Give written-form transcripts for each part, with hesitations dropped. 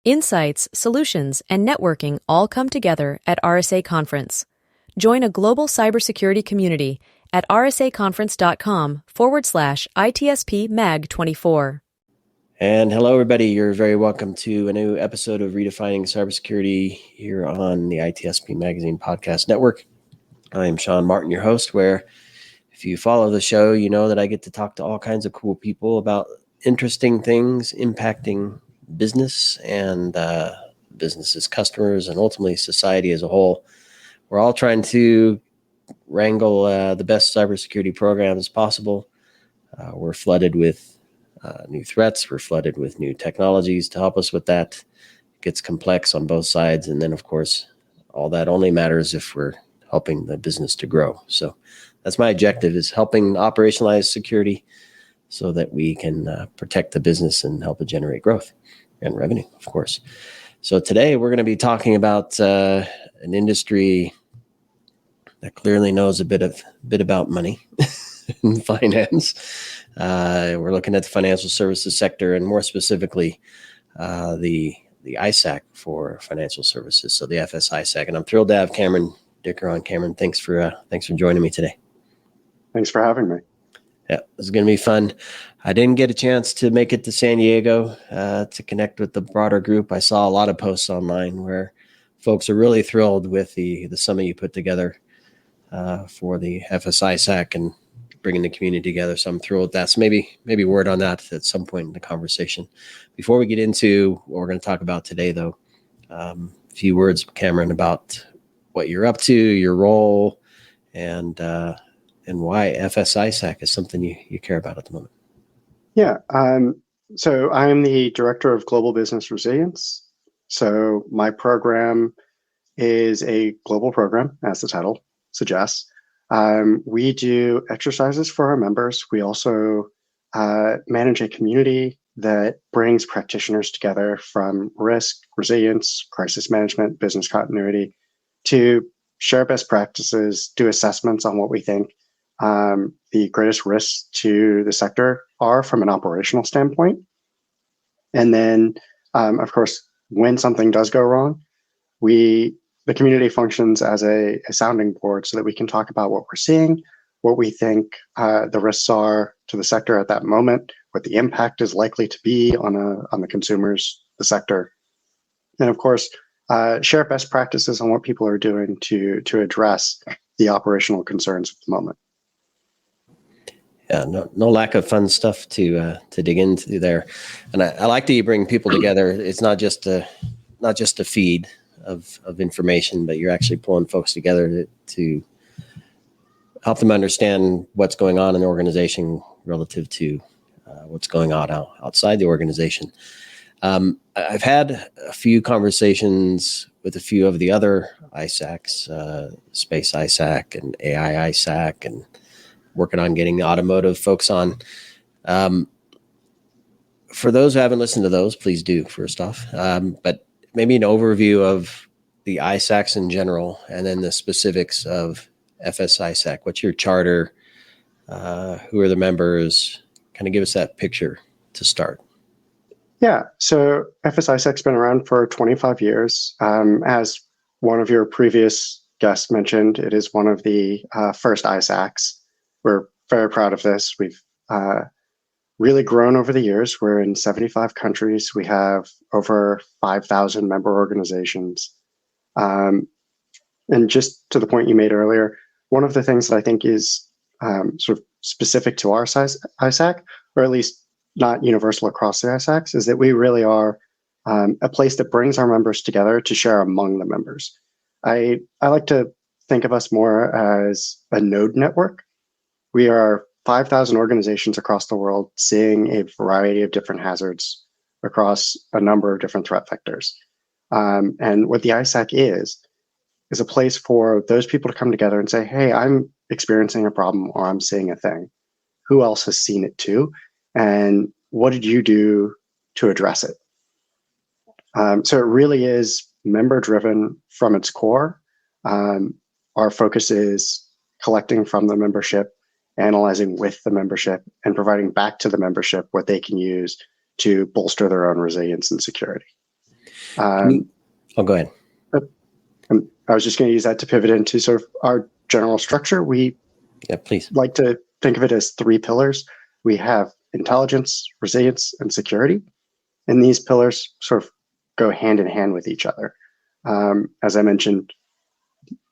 Insights, solutions, and networking all come together at RSA Conference. Join a global cybersecurity community at rsaconference.com/ITSP-MAG24. And hello, everybody. You're very welcome to a new episode of Redefining Cybersecurity here on the ITSP Magazine Podcast Network. I am Sean Martin, your host, where if you follow the show, you know that I get to talk to all kinds of cool people about interesting things impacting business and businesses, customers, and ultimately society as a whole. We're all trying to wrangle the best cybersecurity programs possible. We're flooded with new threats. We're flooded with new technologies to help us with that. It gets complex on both sides. And then, of course, all that only matters if we're helping the business to grow. So that's my objective, is helping operationalize security so that we can protect the business and help it generate growth and revenue, of course. So today we're going to be talking about an industry that clearly knows a bit about money and finance. We're looking at the financial services sector, and more specifically, the ISAC for financial services. So the FS-ISAC, and I'm thrilled to have Cameron Dicker on. Cameron, thanks for joining me today. Thanks for having me. Yeah, this is going to be fun. I didn't get a chance to make it to San Diego to connect with the broader group. I saw a lot of posts online where folks are really thrilled with the summit you put together for the FS-ISAC and bringing the community together. So I'm thrilled with that. So maybe word on that at some point in the conversation. Before we get into what we're going to talk about today, though, a few words, Cameron, about what you're up to, your role, and why FS-ISAC is something you care about at the moment. Yeah. So I'm the Director of Global Business Resilience. So my program is a global program, as the title suggests. We do exercises for our members. We also manage a community that brings practitioners together from risk, resilience, crisis management, business continuity to share best practices, do assessments on what we think the greatest risks to the sector are from an operational standpoint. And then, of course, when something does go wrong, the community functions as a sounding board so that we can talk about what we're seeing, what we think the risks are to the sector at that moment, what the impact is likely to be on the consumers, the sector, and of course, share best practices on what people are doing to address the operational concerns of the moment. Yeah, no lack of fun stuff to dig into there, and I like that you bring people together. It's not just a feed of information, but you're actually pulling folks together to help them understand what's going on in the organization relative to what's going on outside the organization. I've had a few conversations with a few of the other ISACs, Space ISAC and AI ISAC, and working on getting the automotive folks on. For those who haven't listened to those, please do, first off. But maybe an overview of the ISACs in general, and then the specifics of FS-ISAC. What's your charter? Who are the members? Kind of give us that picture to start. Yeah, so FS-ISAC's been around for 25 years. As one of your previous guests mentioned, it is one of the first ISACs. We're very proud of this. We've really grown over the years. We're in 75 countries. We have over 5,000 member organizations. And just to the point you made earlier, one of the things that I think is sort of specific to our ISAC, or at least not universal across the ISACs, is that we really are a place that brings our members together to share among the members. I like to think of us more as a node network. We are 5,000 organizations across the world seeing a variety of different hazards across a number of different threat vectors. And what the ISAC is a place for those people to come together and say, hey, I'm experiencing a problem or I'm seeing a thing. Who else has seen it too? And what did you do to address it? So it really is member driven from its core. Our focus is collecting from the membership, analyzing with the membership, and providing back to the membership what they can use to bolster their own resilience and security. Go ahead. I was just going to use that to pivot into sort of our general structure. We please like to think of it as 3 pillars. We have intelligence, resilience, and security. And these pillars sort of go hand in hand with each other. As I mentioned,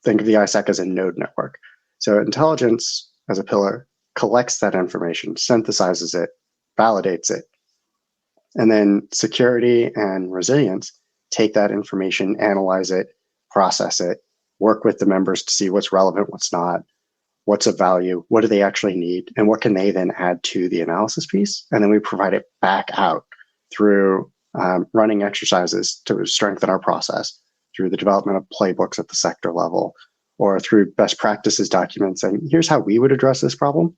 think of the ISAC as a node network. So intelligence as a pillar collects that information, synthesizes it, validates it. And then security and resilience take that information, analyze it, process it, work with the members to see what's relevant, what's not, what's of value, what do they actually need, and what can they then add to the analysis piece. And then we provide it back out through running exercises to strengthen our process, through the development of playbooks at the sector level, or through best practices documents saying, here's how we would address this problem,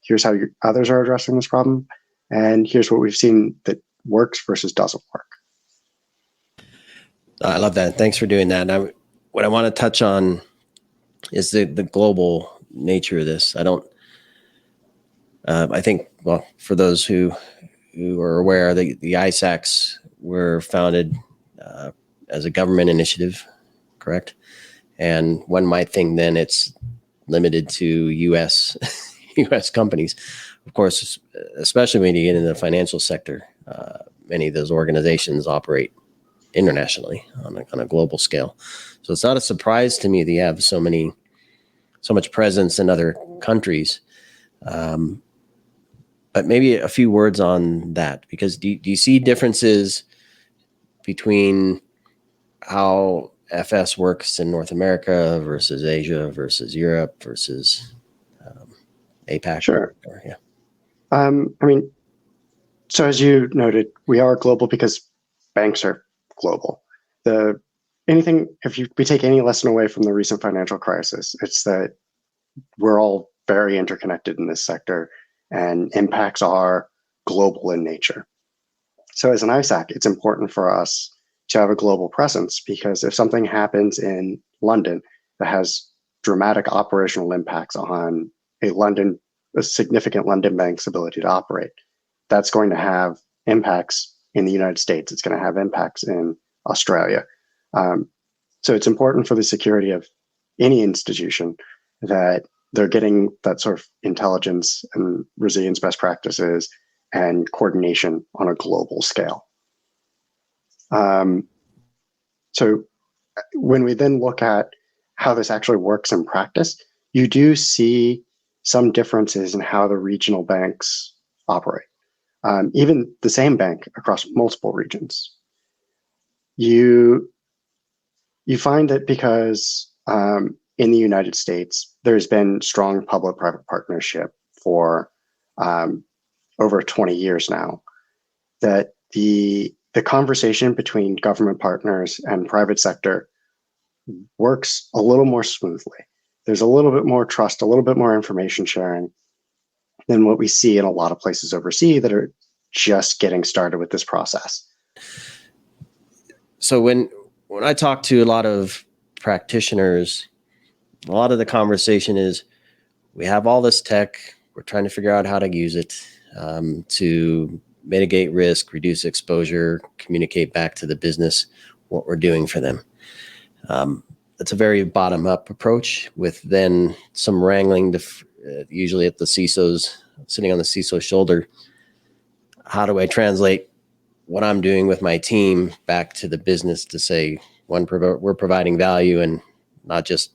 here's how others are addressing this problem, and here's what we've seen that works versus doesn't work. I love that. Thanks for doing that. What I want to touch on is the global nature of this. I think, well, for those who are aware, the ISACs were founded as a government initiative, correct? And one might think then it's limited to U.S. companies. Of course, especially when you get into the financial sector, many of those organizations operate internationally on a global scale. So it's not a surprise to me that you have so much presence in other countries. But maybe a few words on that, because do you see differences between how FS works in North America versus Asia versus Europe versus APAC? Sure. So as you noted, we are global because banks are global. If we take any lesson away from the recent financial crisis, it's that we're all very interconnected in this sector and impacts are global in nature. So as an ISAC, it's important for us to have a global presence, because if something happens in London that has dramatic operational impacts on a significant London bank's ability to operate, that's going to have impacts in the United States. It's going to have impacts in Australia. So it's important for the security of any institution that they're getting that sort of intelligence and resilience best practices and coordination on a global scale. So when we then look at how this actually works in practice, you do see some differences in how the regional banks operate. Even the same bank across multiple regions. You find that because in the United States, there's been strong public-private partnership for over 20 years now, that the conversation between government partners and private sector works a little more smoothly. There's a little bit more trust, a little bit more information sharing than what we see in a lot of places overseas that are just getting started with this process. So when I talk to a lot of practitioners, a lot of the conversation is, we have all this tech, we're trying to figure out how to use it to mitigate risk, reduce exposure, communicate back to the business what we're doing for them. It's a very bottom-up approach, with then some wrangling usually at the CISO's, sitting on the CISO's shoulder. How do I translate what I'm doing with my team back to the business to say, we're providing value and not just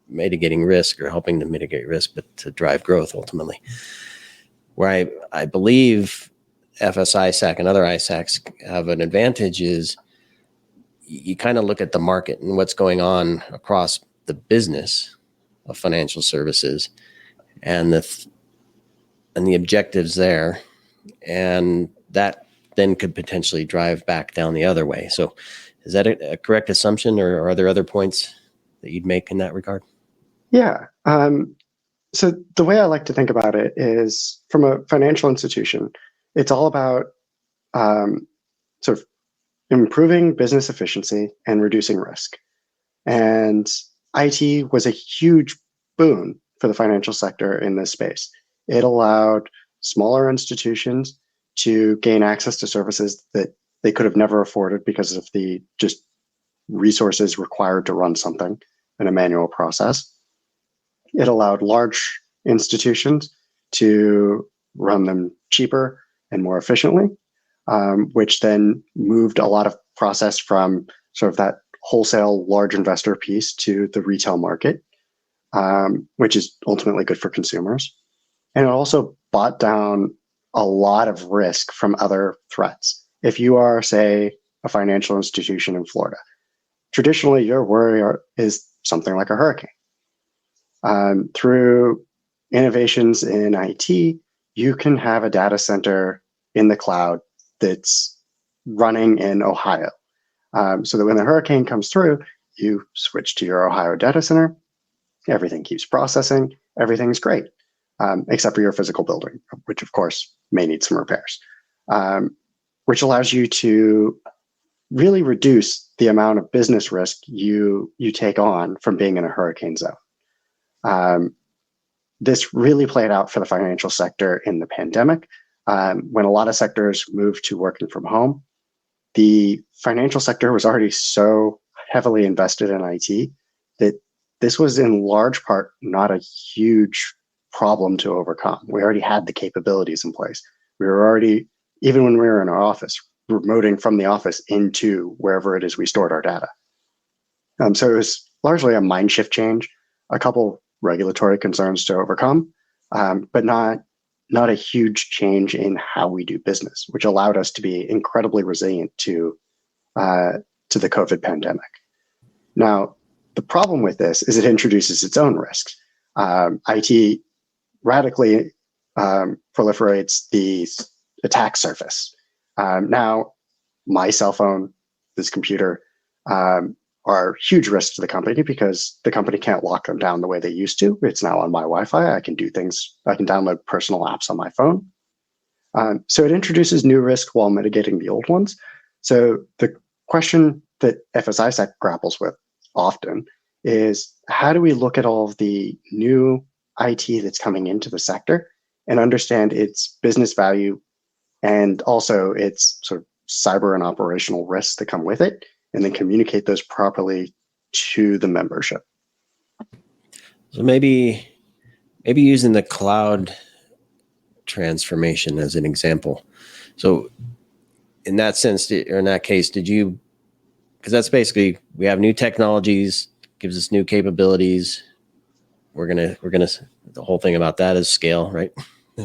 mitigating risk or helping to mitigate risk, but to drive growth ultimately. Where I believe FS-ISAC and other ISACs have an advantage is you kind of look at the market and what's going on across the business of financial services and the objectives there, and that then could potentially drive back down the other way. So is that a correct assumption, or are there other points that you'd make in that regard? Yeah. So the way I like to think about it is, from a financial institution, it's all about sort of improving business efficiency and reducing risk. And IT was a huge boon for the financial sector in this space. It allowed smaller institutions to gain access to services that they could have never afforded because of the just resources required to run something in a manual process. It allowed large institutions to run them cheaper and more efficiently, which then moved a lot of process from sort of that wholesale large investor piece to the retail market, which is ultimately good for consumers. And it also brought down a lot of risk from other threats. If you are, say, a financial institution in Florida, traditionally your worry is something like a hurricane. Through innovations in IT, you can have a data center in the cloud that's running in Ohio. So that when the hurricane comes through, you switch to your Ohio data center, everything keeps processing, everything's great, except for your physical building, which of course may need some repairs, which allows you to really reduce the amount of business risk you take on from being in a hurricane zone. This really played out for the financial sector in the pandemic. When a lot of sectors moved to working from home, the financial sector was already so heavily invested in IT that this was in large part not a huge problem to overcome. We already had the capabilities in place. We were already, even when we were in our office, remoting from the office into wherever it is we stored our data. So it was largely a mind shift change, a couple regulatory concerns to overcome, but not a huge change in how we do business, which allowed us to be incredibly resilient to the COVID pandemic. Now, the problem with this is it introduces its own risks. IT radically proliferates the attack surface. Now, my cell phone, this computer, are huge risks to the company because the company can't lock them down the way they used to. It's now on my Wi-Fi. I can do things. I can download personal apps on my phone. So it introduces new risk while mitigating the old ones. So the question that FS-ISAC grapples with often is, how do we look at all of the new IT that's coming into the sector and understand its business value and also its sort of cyber and operational risks that come with it, and then communicate those properly to the membership? So maybe using the cloud transformation as an example. So in that sense, or in that case, did you, because that's basically, we have new technologies, gives us new capabilities. We're gonna the whole thing about that is scale, right?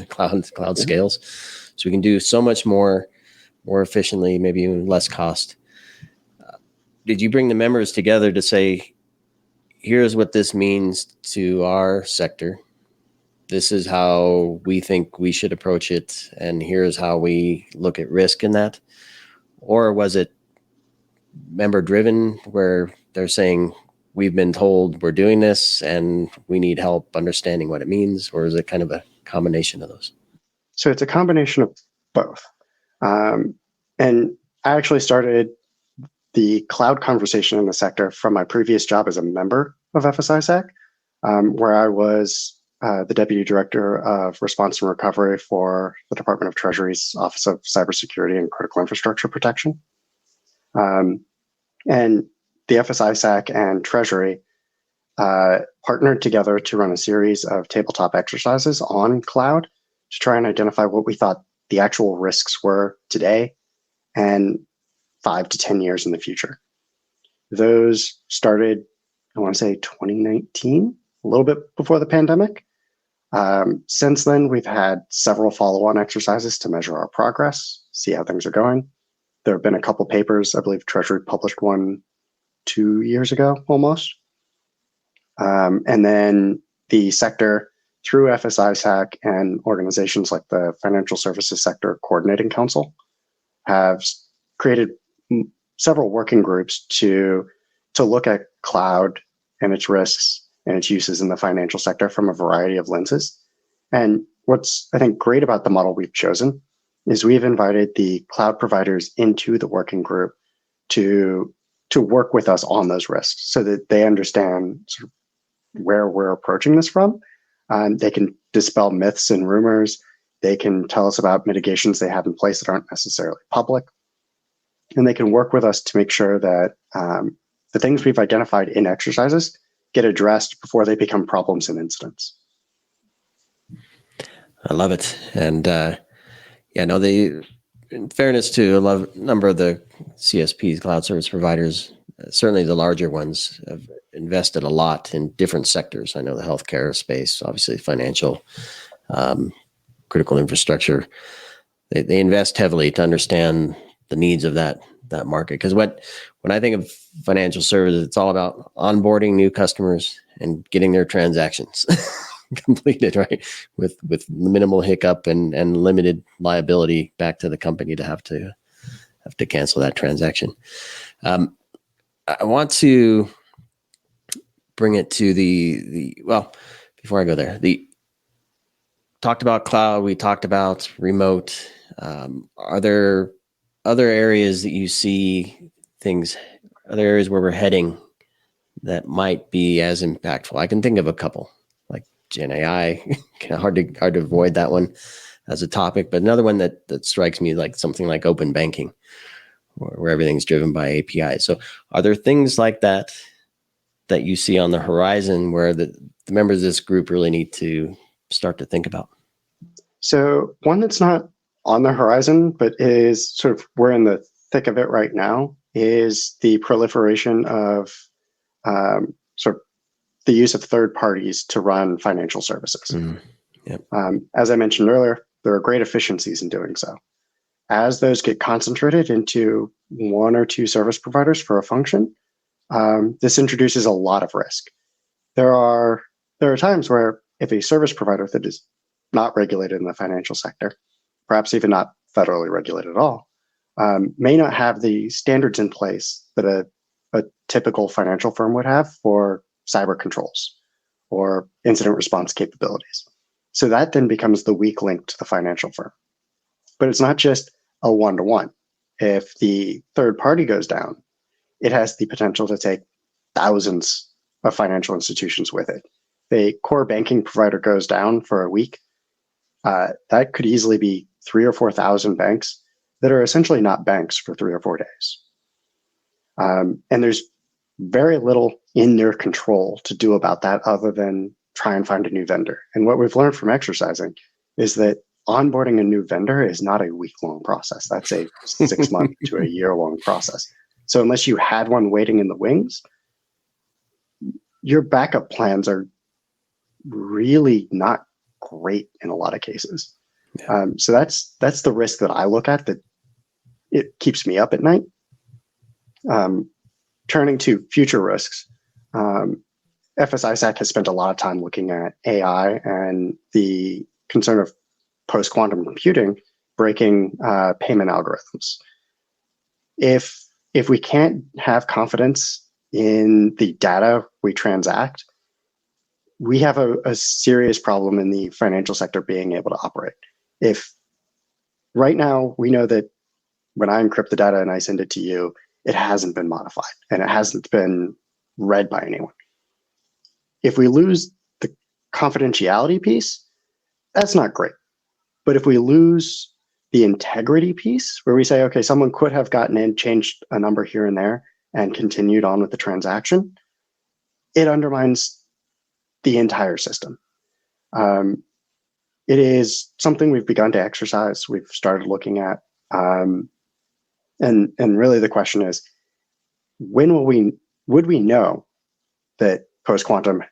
Cloud scales. So we can do so much more efficiently, maybe even less cost. Did you bring the members together to say, here's what this means to our sector? This is how we think we should approach it, and here's how we look at risk in that? Or was it member driven, where they're saying, we've been told we're doing this and we need help understanding what it means? Or is it kind of a combination of those? So it's a combination of both. And I actually started the cloud conversation in the sector from my previous job as a member of FS-ISAC, where I was the Deputy Director of Response and Recovery for the Department of Treasury's Office of Cybersecurity and Critical Infrastructure Protection. And the FS-ISAC and Treasury partnered together to run a series of tabletop exercises on cloud to try and identify what we thought the actual risks were today and 5 to 10 years in the future. Those started, I want to say 2019, a little bit before the pandemic. Since then, we've had several follow-on exercises to measure our progress, see how things are going. There have been a couple papers. I believe Treasury published one 2 years ago, almost. And then the sector, through FS-ISAC and organizations like the Financial Services Sector Coordinating Council, have created several working groups to look at cloud and its risks and its uses in the financial sector from a variety of lenses. And what's, I think, great about the model we've chosen is we've invited the cloud providers into the working group to work with us on those risks so that they understand sort of where we're approaching this from. They can dispel myths and rumors. They can tell us about mitigations they have in place that aren't necessarily public. And they can work with us to make sure that the things we've identified in exercises get addressed before they become problems and incidents. I love it. And in fairness to a number of the CSPs, cloud service providers, certainly the larger ones have invested a lot in different sectors. I know the healthcare space, obviously financial, critical infrastructure. They invest heavily to understand the needs of that market. Because when I think of financial services, it's all about onboarding new customers and getting their transactions completed, right? With minimal hiccup and limited liability back to the company to have to cancel that transaction. I want to bring it to well, before I go there, talked about cloud, we talked about remote. Are there other areas that you see other areas where we're heading that might be as impactful? I can think of a couple, like Gen AI, hard to avoid that one as a topic, but another one that strikes me like something like open banking, where everything's driven by APIs. So are there things like that you see on the horizon where the members of this group really need to start to think about? So one that's not on the horizon, but is sort of, we're in the thick of it right now, is the proliferation of sort of the use of third parties to run financial services. Mm-hmm. Yep. As I mentioned earlier, there are great efficiencies in doing so. As those get concentrated into one or two service providers for a function, this introduces a lot of risk. There are times where if a service provider that is not regulated in the financial sector, perhaps even not federally regulated at all, may not have the standards in place that a typical financial firm would have for cyber controls or incident response capabilities. So that then becomes the weak link to the financial firm. But it's not just a one-to-one. If the third party goes down, it has the potential to take thousands of financial institutions with it. If a core banking provider goes down for a week, that could easily be 3,000 or 4,000 banks that are essentially not banks for 3 or 4 days. And there's very little in their control to do about that other than try and find a new vendor. And what we've learned from exercising is that onboarding a new vendor is not a week-long process. That's a 6-month to a year-long process. So unless you had one waiting in the wings, your backup plans are really not great in a lot of cases. Yeah. So that's the risk that I look at, that it keeps me up at night. Turning to future risks, FS-ISAC has spent a lot of time looking at AI and the concern of post-quantum computing breaking payment algorithms. If we can't have confidence in the data we transact, we have a serious problem in the financial sector being able to operate. If right now we know that when I encrypt the data and I send it to you, it hasn't been modified and it hasn't been read by anyone. If we lose the confidentiality piece, that's not great. But if we lose the integrity piece, where we say, okay, someone could have gotten in, changed a number here and there, and continued on with the transaction, it undermines the entire system. It is something we've begun to exercise. We've started looking at, and really the question is, when would we know that post-quantum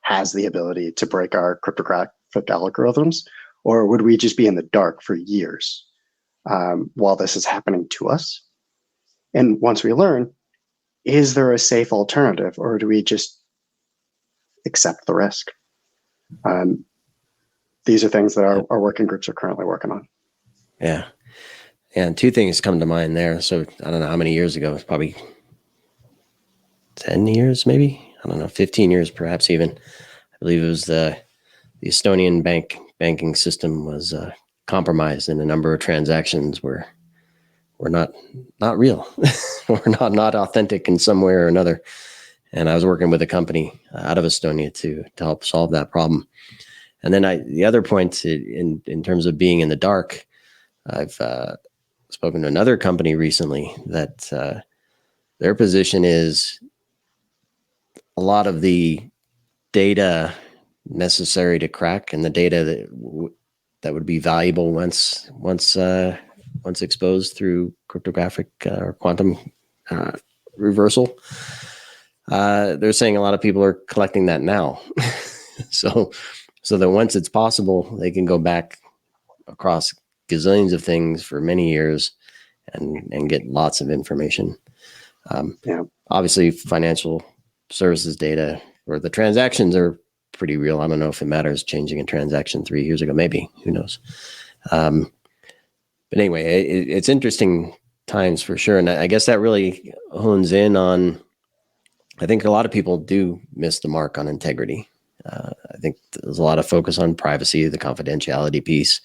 has the ability to break our cryptographic algorithms, or would we just be in the dark for years while this is happening to us? And once we learn, is there a safe alternative, or do we just accept the risk? These are things that our working groups are currently working on. Yeah. And two things come to mind there. So I don't know how many years ago, it's probably 10 years, maybe, I don't know, 15 years, perhaps even. I believe it was the Estonian banking system was compromised, and a number of transactions were not real or not authentic in some way or another. And I was working with a company out of Estonia to help solve that problem. And then the other point in terms of being in the dark, I've spoken to another company recently that their position is a lot of the data necessary to crack and the data that would be valuable once exposed through cryptographic or quantum reversal. They're saying a lot of people are collecting that now. so that once it's possible, they can go back across gazillions of things for many years and get lots of information. Obviously, financial services data or the transactions are pretty real. I don't know if it matters changing a transaction 3 years ago, maybe, who knows? But anyway, it's interesting times for sure. And I guess that really hones in on, I think a lot of people do miss the mark on integrity. I think there's a lot of focus on privacy, the confidentiality piece,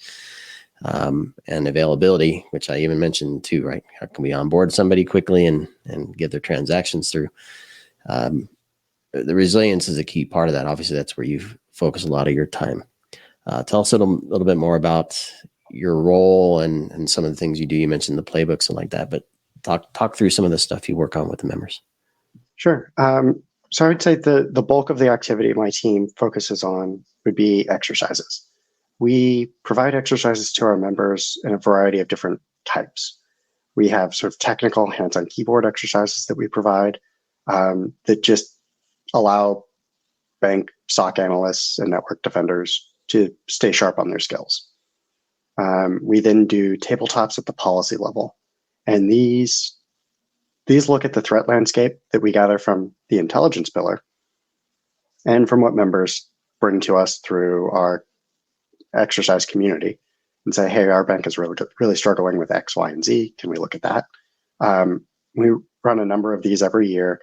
and availability, which I even mentioned too, right? How can we onboard somebody quickly and get their transactions through? The resilience is a key part of that. Obviously, that's where you focus a lot of your time. Tell us a little bit more about your role and some of the things you do. You mentioned the playbooks and like that, but talk through some of the stuff you work on with the members. Sure. So I would say the bulk of the activity my team focuses on would be exercises. We provide exercises to our members in a variety of different types. We have sort of technical hands-on keyboard exercises that we provide that just allow bank SOC analysts and network defenders to stay sharp on their skills. We then do tabletops at the policy level. And these look at the threat landscape that we gather from the intelligence pillar and from what members bring to us through our exercise community and say, hey, our bank is really struggling with X, Y, and Z. Can we look at that? We run a number of these every year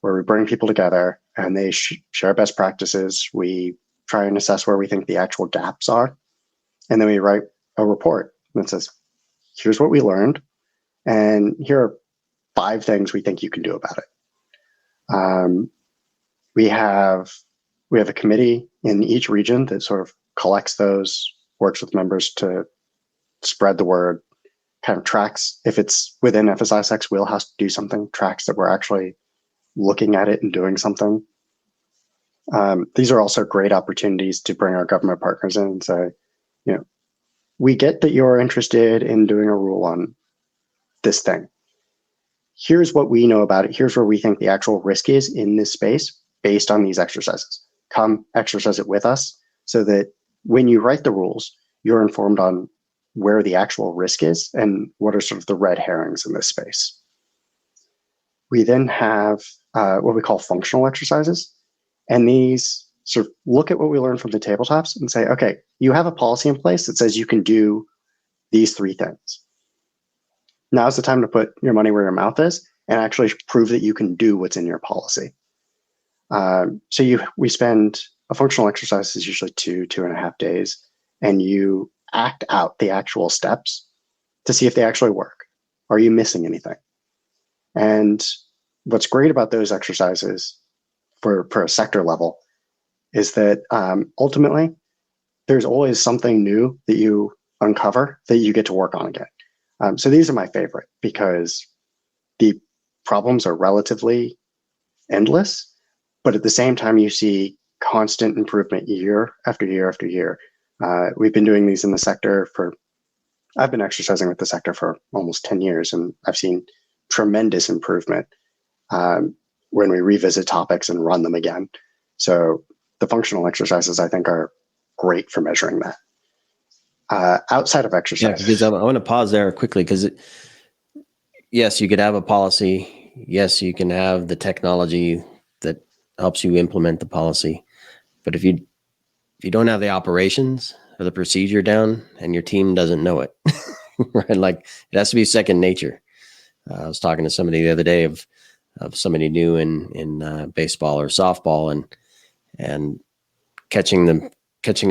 where we bring people together and they share best practices. We try and assess where we think the actual gaps are. And then we write a report that says, here's what we learned. And here are 5 things we think you can do about it. We have a committee in each region that sort of collects those, works with members to spread the word, kind of tracks, if it's within FS-ISAC's wheelhouse to do something, tracks that we're actually looking at it and doing something. These are also great opportunities to bring our government partners in and say, we get that you're interested in doing a rule on this thing. Here's what we know about it. Here's where we think the actual risk is in this space based on these exercises. Come exercise it with us so that when you write the rules, you're informed on where the actual risk is and what are sort of the red herrings in this space. We then have what we call functional exercises. And these sort of look at what we learned from the tabletops and say, okay, you have a policy in place that says you can do these 3 things. Now's the time to put your money where your mouth is and actually prove that you can do what's in your policy. We spend a functional exercise is usually 2.5 days, and you act out the actual steps to see if they actually work. Are you missing anything? And what's great about those exercises for a sector level is that ultimately there's always something new that you uncover that you get to work on again. So these are my favorite because the problems are relatively endless, but at the same time, you see constant improvement year after year after year. We've been doing these in the sector I've been exercising with the sector for almost 10 years, and I've seen tremendous improvement when we revisit topics and run them again. So the functional exercises, I think, are great for measuring that. Outside of exercise. Yeah, because I want to pause there quickly because yes, you could have a policy. Yes, you can have the technology that helps you implement the policy. But if you don't have the operations or the procedure down and your team doesn't know it, right? Like it has to be second nature. I was talking to somebody the other day of somebody new in baseball or softball and catching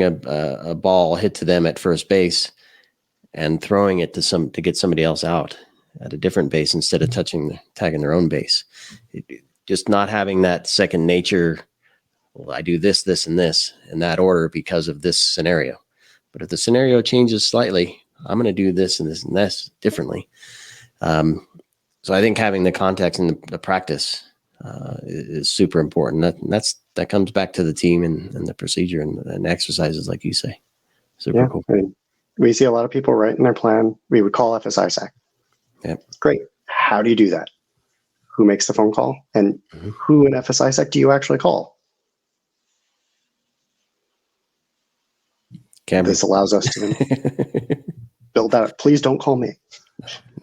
a ball hit to them at first base and throwing it to get somebody else out at a different base instead of tagging their own base. Just not having that second nature. Well, I do this, this, and this in that order because of this scenario. But if the scenario changes slightly, I'm going to do this and this and this differently. So I think having the context and the practice is super important. That comes back to the team and the procedure and exercises, like you say. Super cool. I mean, we see a lot of people write in their plan, we would call FS-ISAC. Yep. Great. How do you do that? Who makes the phone call? And who in FS-ISAC do you actually call? Cameron. This allows us to build that. Please don't call me.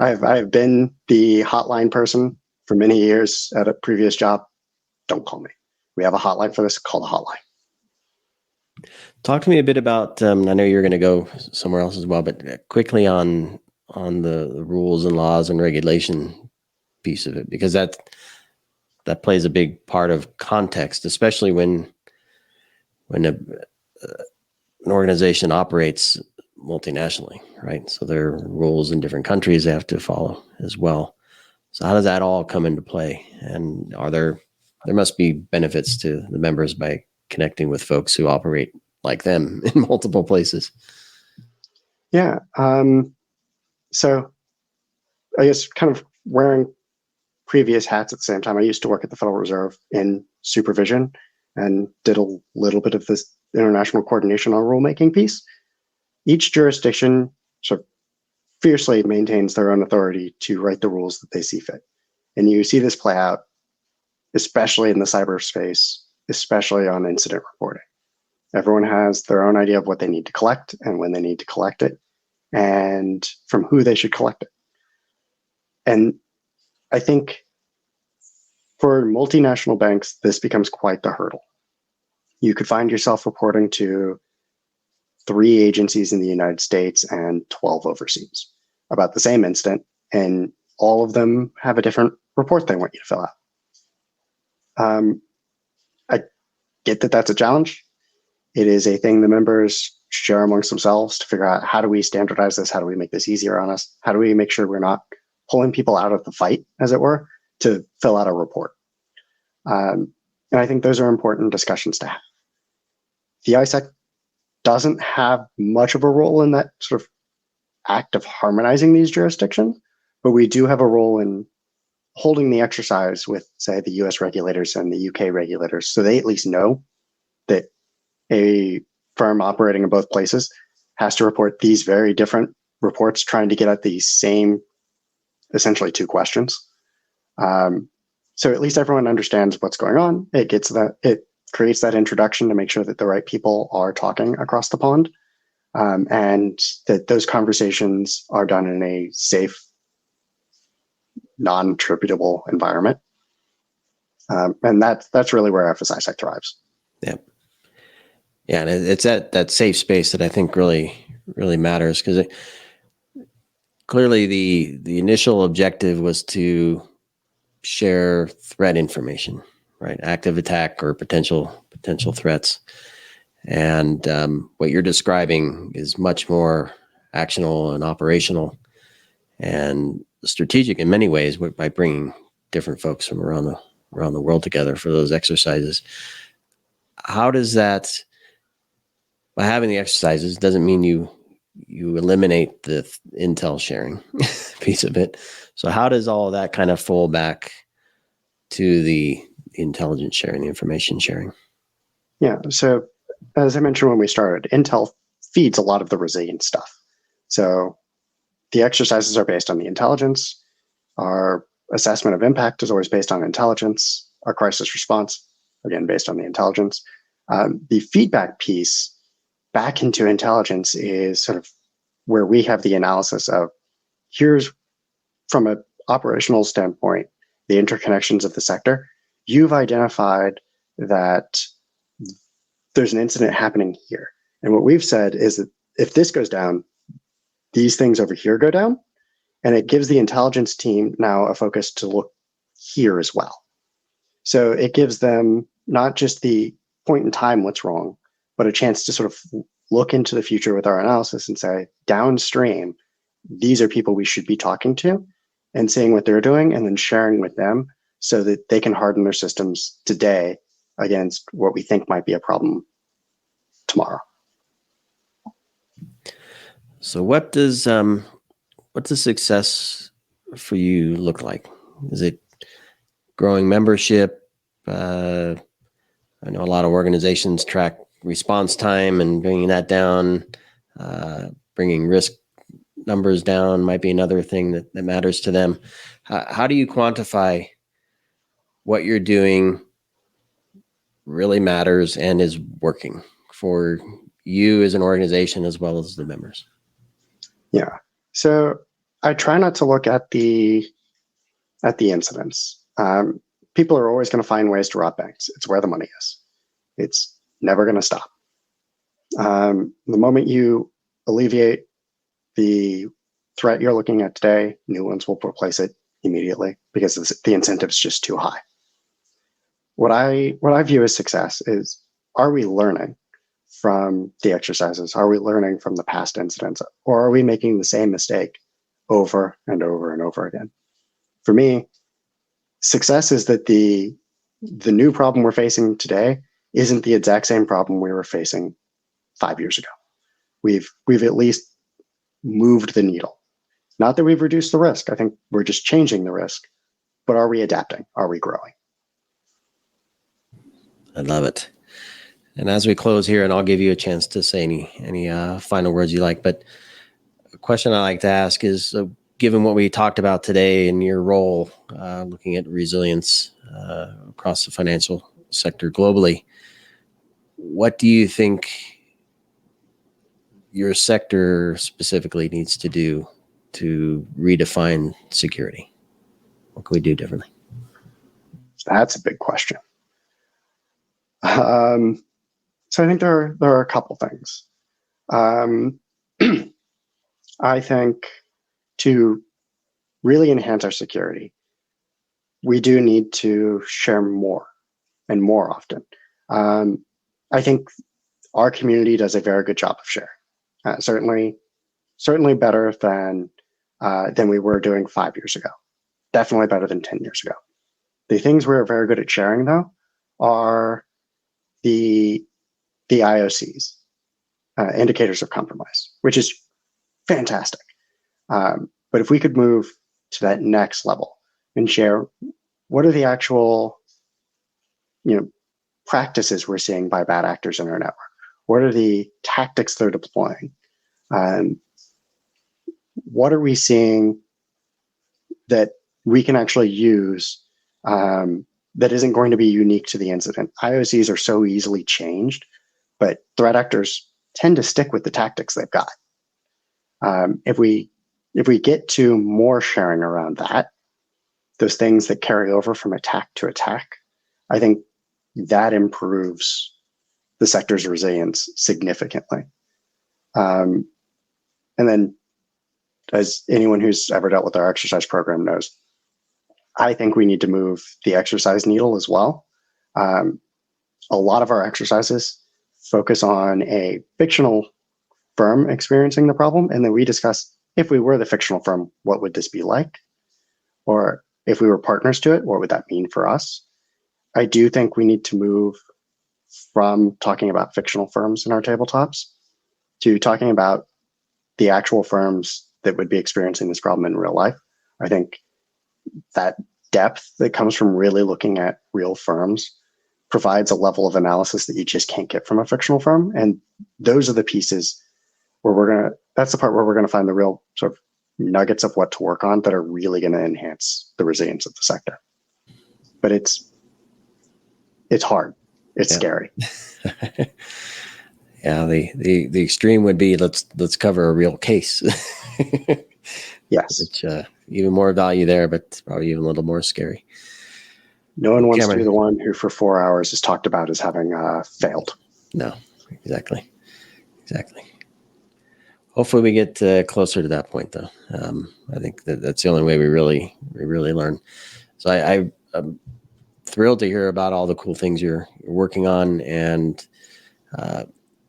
I have been the hotline person for many years at a previous job. Don't call me. We have a hotline for this. Call the hotline. Talk to me a bit about, I know you're going to go somewhere else as well, but quickly on the rules and laws and regulation piece of it, because that plays a big part of context, especially when an organization operates multinationally, right? So there are rules in different countries they have to follow as well. So how does that all come into play? And there must be benefits to the members by connecting with folks who operate like them in multiple places. Yeah. So I guess kind of wearing previous hats at the same time, I used to work at the Federal Reserve in supervision and did a little bit of this international coordination on rulemaking piece. Each jurisdiction sort of fiercely maintains their own authority to write the rules that they see fit. And you see this play out, especially in the cyberspace, especially on incident reporting. Everyone has their own idea of what they need to collect and when they need to collect it and from who they should collect it. And I think for multinational banks, this becomes quite the hurdle. You could find yourself reporting to 3 agencies in the United States and 12 overseas about the same incident, and all of them have a different report they want you to fill out. I get that that's a challenge. It is a thing the members share amongst themselves to figure out, how do we standardize this? How do we make this easier on us? How do we make sure we're not pulling people out of the fight, as it were, to fill out a report? And I think those are important discussions to have. The ISAC doesn't have much of a role in that sort of act of harmonizing these jurisdictions, but we do have a role in holding the exercise with, say, the US regulators and the UK regulators, so they at least know that a firm operating in both places has to report these very different reports trying to get at the same, essentially 2 questions. So at least everyone understands what's going on. It creates that introduction to make sure that the right people are talking across the pond, and that those conversations are done in a safe, non-attributable environment. And that's really where FS-ISAC thrives. Yeah. Yeah, and it's that safe space that I think really matters, because clearly the initial objective was to share threat information, right? Active attack or potential threats. And what you're describing is much more actionable and operational and strategic in many ways by bringing different folks from around the world together for those exercises. How does that, by having the exercises, doesn't mean you eliminate the intel sharing piece of it. So how does all of that kind of fall back to the intelligence sharing, the information sharing? Yeah. So as I mentioned when we started, intel feeds a lot of the resilient stuff. So the exercises are based on the intelligence. Our assessment of impact is always based on intelligence. Our crisis response, again, based on the intelligence. The feedback piece back into intelligence is sort of where we have the analysis of, here's, from an operational standpoint, the interconnections of the sector. You've identified that there's an incident happening here. And what we've said is that if this goes down, these things over here go down. And it gives the intelligence team now a focus to look here as well. So it gives them not just the point in time what's wrong, but a chance to sort of look into the future with our analysis and say, downstream, these are people we should be talking to and seeing what they're doing and then sharing with them so that they can harden their systems today against what we think might be a problem tomorrow. So what does success for you look like? Is it growing membership? I know a lot of organizations track response time and bringing that down, bringing risk numbers down might be another thing that matters to them. How do you quantify what you're doing really matters and is working for you as an organization as well as the members? Yeah. So I try not to look at the incidents. People are always going to find ways to rob banks. It's where the money is. It's never going to stop. The moment you alleviate the threat you're looking at today, new ones will replace it immediately because the incentive is just too high. What I view as success is, are we learning from the exercises? Are we learning from the past incidents? Or are we making the same mistake over and over and over again? For me, success is that the new problem we're facing today isn't the exact same problem we were facing 5 years ago. We've at least moved the needle. Not that we've reduced the risk. I think we're just changing the risk. But are we adapting? Are we growing? I love it. And as we close here, and I'll give you a chance to say any final words you like, but a question I like to ask is, given what we talked about today in your role, looking at resilience across the financial sector globally, what do you think your sector specifically needs to do to redefine security? What can we do differently? That's a big question. So I think there are a couple things. I think to really enhance our security, we do need to share more and more often. I think our community does a very good job of sharing. Certainly better than we were doing 5 years ago. Definitely better than 10 years ago. The things we're very good at sharing, though, are the IOCs, indicators of compromise, which is fantastic. But if we could move to that next level and share what are the actual, practices we're seeing by bad actors in our network, what are the tactics they're deploying, what are we seeing that we can actually use that isn't going to be unique to the incident. IOCs are so easily changed, but threat actors tend to stick with the tactics they've got. If we get to more sharing around that, those things that carry over from attack to attack, I think that improves the sector's resilience significantly. And then, as anyone who's ever dealt with our exercise program knows, I think we need to move the exercise needle as well. A lot of our exercises focus on a fictional firm experiencing the problem, and then we discuss, if we were the fictional firm, what would this be like? Or if we were partners to it, what would that mean for us? I do think we need to move from talking about fictional firms in our tabletops to talking about the actual firms that would be experiencing this problem in real life. I think that depth that comes from really looking at real firms provides a level of analysis that you just can't get from a fictional firm. And those are the pieces where that's the part where we're going to find the real sort of nuggets of what to work on that are really going to enhance the resilience of the sector. But it's hard. It's scary. Yeah, the extreme would be let's cover a real case. Yes. Which even more value there, but probably even a little more scary. No one wants to be the one who for 4 hours is talked about as having failed. No, exactly. Hopefully we get closer to that point, though. I think that's the only way we really learn. So I'm thrilled to hear about all the cool things you're working on, and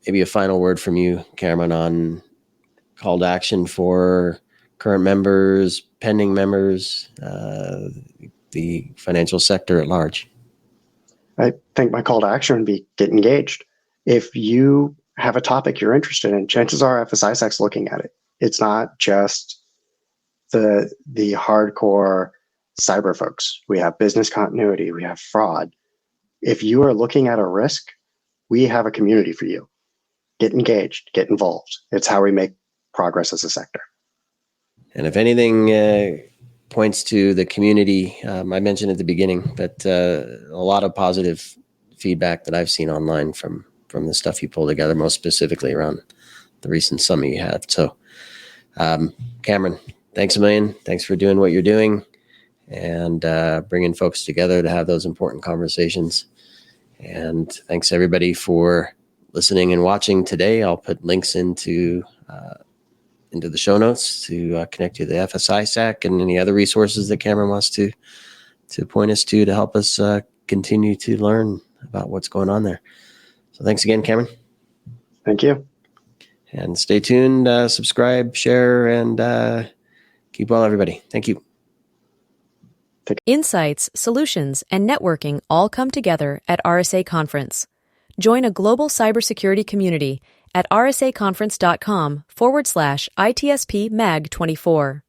maybe a final word from you, Cameron, on call to action for current members, pending members, the financial sector at large. I think my call to action would be get engaged. If you have a topic you're interested in, chances are FS-ISAC's looking at it. It's not just the hardcore cyber folks. We have business continuity, we have fraud. If you are looking at a risk, we have a community for you. Get engaged, get involved. It's how we make progress as a sector. And if anything points to the community, I mentioned at the beginning, but a lot of positive feedback that I've seen online from the stuff you pulled together, most specifically around the recent summit you had. So, Cameron, thanks a million. Thanks for doing what you're doing and bringing folks together to have those important conversations. And thanks everybody for listening and watching today. I'll put links into the show notes to connect you to the FS-ISAC and any other resources that Cameron wants to point us to help us continue to learn about what's going on there. So thanks again, Cameron. Thank you. And stay tuned, subscribe, share, and keep well, everybody. Thank you. Insights, solutions, and networking all come together at RSA Conference. Join a global cybersecurity community at rsaconference.com/ITSP Mag 24.